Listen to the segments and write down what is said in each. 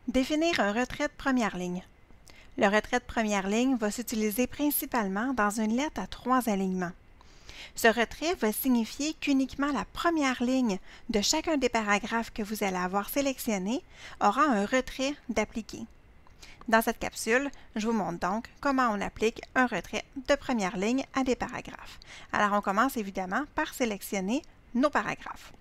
Définir un retrait de première ligne. Le retrait de première ligne va s'utiliser principalement dans une lettre à 3 alignements. Ce retrait va signifier qu'uniquement la première ligne de chacun des paragraphes que vous allez avoir sélectionnés aura un retrait d'appliquer. Dans cette capsule, je vous montre donc comment on applique un retrait de première ligne à des paragraphes. Alors, on commence évidemment par sélectionner nos paragraphes.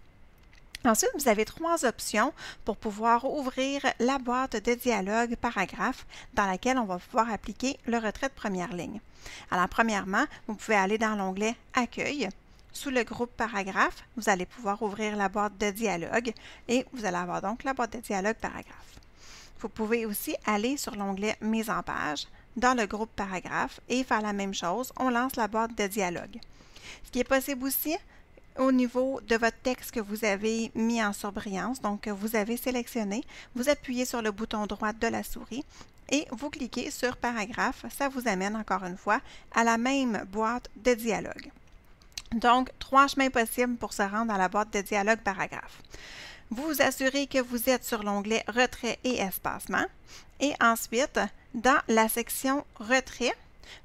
Ensuite, vous avez 3 options pour pouvoir ouvrir la boîte de dialogue paragraphe dans laquelle on va pouvoir appliquer le retrait de première ligne. Alors, premièrement, vous pouvez aller dans l'onglet « Accueil ». Sous le groupe paragraphe, vous allez pouvoir ouvrir la boîte de dialogue et vous allez avoir donc la boîte de dialogue paragraphe. Vous pouvez aussi aller sur l'onglet « Mise en page » dans le groupe paragraphe et faire la même chose, on lance la boîte de dialogue. Ce qui est possible aussi, au niveau de votre texte que vous avez mis en surbrillance, donc que vous avez sélectionné, vous appuyez sur le bouton droit de la souris et vous cliquez sur paragraphe. Ça vous amène encore une fois à la même boîte de dialogue. Donc, 3 chemins possibles pour se rendre à la boîte de dialogue paragraphe. Vous vous assurez que vous êtes sur l'onglet Retrait et espacement et ensuite, dans la section Retrait,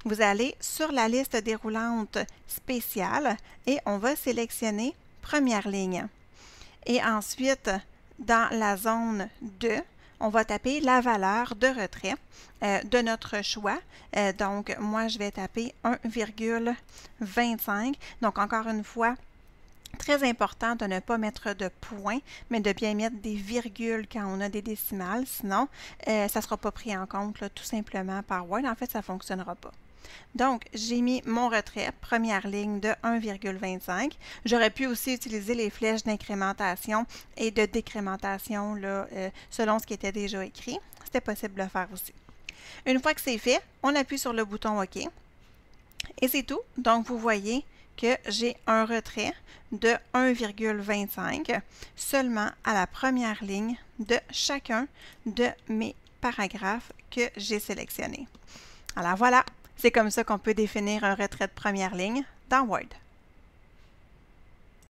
vous allez sur la liste déroulante spéciale et on va sélectionner première ligne. Et ensuite, dans la zone 2, on va taper la valeur de retrait de notre choix. Donc, moi, je vais taper 1,25. Donc, encore une fois, très important de ne pas mettre de points, mais de bien mettre des virgules quand on a des décimales, sinon ça ne sera pas pris en compte là, tout simplement par Word. En fait, ça ne fonctionnera pas. Donc, j'ai mis mon retrait, première ligne de 1,25. J'aurais pu aussi utiliser les flèches d'incrémentation et de décrémentation là, selon ce qui était déjà écrit. C'était possible de le faire aussi. Une fois que c'est fait, on appuie sur le bouton OK. Et c'est tout. Donc, vous voyez que j'ai un retrait de 1,25 seulement à la première ligne de chacun de mes paragraphes que j'ai sélectionnés. Alors voilà, c'est comme ça qu'on peut définir un retrait de première ligne dans Word.